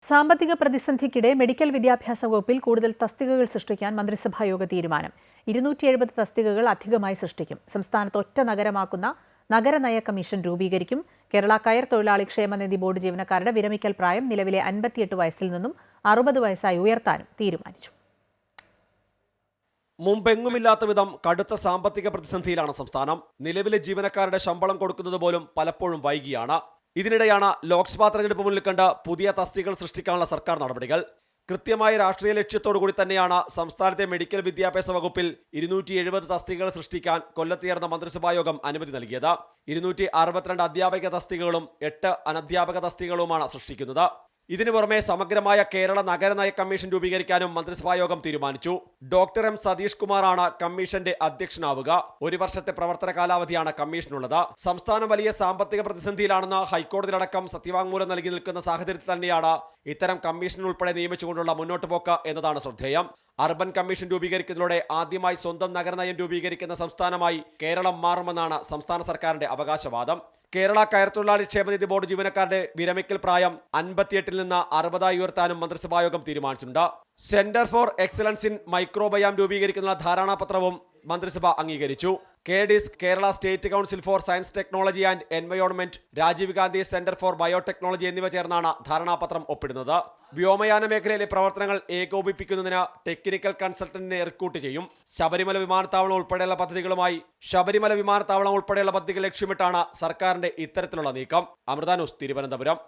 സാമ്പത്തിക പ്രതിസന്ധിക്കിടെ മെഡിക്കൽ വിദ്യാഭ്യാസ വകുപ്പിൽ കൂടുതൽ തസ്തികകൾ സൃഷ്ടിക്കാൻ മന്ത്രിസഭായോഗ തീരുമാനം. 270 തസ്തികകൾ അധികമായി സൃഷ്ടിക്കും. സംസ്ഥാനത്ത് ഒറ്റ നഗരമാക്കുന്ന നഗരനയ കമ്മീഷൻ രൂപീകരിക്കും. കേരള കയർ തൊഴിലാളി ക്ഷേമനിധി ബോർഡ് ജീവനക്കാരുടെ വിരമിക്കൽ പ്രായം നിലവിലെ 58 വയസ്സിൽ നിന്നും 60 വയസ്സായി ഉയർത്താനും തീരുമാനിച്ചു. മുമ്പെങ്ങുമില്ലാത്ത വിധം കടുത്ത സാമ്പത്തിക പ്രതിസന്ധിയിലാണ് സംസ്ഥാനം. നിലവിലെ ജീവനക്കാരുടെ ശമ്പളം കൊടുക്കുന്നത് പോലും പലപ്പോഴും വൈകിയാണ്. ഇതിനിടെയാണ് ലോക്സഭാ തെരഞ്ഞെടുപ്പ് മുന്നിൽ കണ്ട് പുതിയ തസ്തികകൾ സൃഷ്ടിക്കാനുള്ള സർക്കാർ നടപടികൾ. കൃത്യമായ രാഷ്ട്രീയ ലക്ഷ്യത്തോടുകൂടി തന്നെയാണ് സംസ്ഥാനത്തെ മെഡിക്കൽ വിദ്യാഭ്യാസ വകുപ്പിൽ 270 തസ്തികകൾ സൃഷ്ടിക്കാൻ കൊല്ലത്ത് ചേർന്ന മന്ത്രിസഭായോഗം അനുമതി നൽകിയത്. 262 അധ്യാപക തസ്തികകളും 8 അനധ്യാപക തസ്തികകളുമാണ് സൃഷ്ടിക്കുന്നത്. ഇതിനു പുറമെ സമഗ്രമായ കേരള നഗരനയ കമ്മീഷൻ രൂപീകരിക്കാനും മന്ത്രിസഭായോഗം തീരുമാനിച്ചു. ഡോക്ടർ എം സതീഷ് കുമാറാണ് കമ്മീഷന്റെ അധ്യക്ഷനാവുക. 1 വർഷത്തെ പ്രവർത്തന കാലാവധിയാണ് കമ്മീഷനുള്ളത്. സംസ്ഥാനം വലിയ സാമ്പത്തിക പ്രതിസന്ധിയിലാണെന്ന് ഹൈക്കോടതിയിലടക്കം സത്യവാങ്മൂലം നൽകി നിൽക്കുന്ന സാഹചര്യത്തിൽ തന്നെയാണ് ഇത്തരം കമ്മീഷൻ ഉൾപ്പെടെ നിയമിച്ചുകൊണ്ടുള്ള മുന്നോട്ടുപോക്ക് എന്നതാണ് ശ്രദ്ധേയം. അർബൻ കമ്മീഷൻ രൂപീകരിക്കുന്നതോടെ ആദ്യമായി സ്വന്തം നഗരനയം രൂപീകരിക്കുന്ന സംസ്ഥാനമായി കേരളം മാറുമെന്നാണ് സംസ്ഥാന സർക്കാരിന്റെ അവകാശവാദം. കേരള കയർ തൊഴിലാളി ക്ഷേമനിധി ബോർഡ് ജീവനക്കാരുടെ വിരമിക്കൽ പ്രായം 58 നിന്ന് 60 ഉയർത്താനും മന്ത്രിസഭായോഗം തീരുമാനിച്ചിട്ടുണ്ട്. Centre for excellence in microbiome രൂപീകരിക്കുന്ന ധാരണാപത്രവും മന്ത്രിസഭ അംഗീകരിച്ചു. KDISC, Kerala state council for science technology and environment, Rajiv Gandhi centre for biotechnology എന്നിവ ചേർന്നാണ് ധാരണാപത്രം ഒപ്പിടുന്നത്. വ്യോമയാന മേഖലയിലെ പ്രവർത്തനങ്ങൾ ഏകോപിപ്പിക്കുന്നതിന് ടെക്നിക്കൽ കൺസൾട്ടന്റിനെ റിക്രൂട്ട് ചെയ്യും. ശബരിമല വിമാനത്താവളം ഉൾപ്പെടെയുള്ള പദ്ധതികൾ ലക്ഷ്യമിട്ടാണ് സർക്കാരിന്റെ ഇത്തരത്തിലുള്ള നീക്കം. അമൃത ന്യൂസ്, തിരുവനന്തപുരം.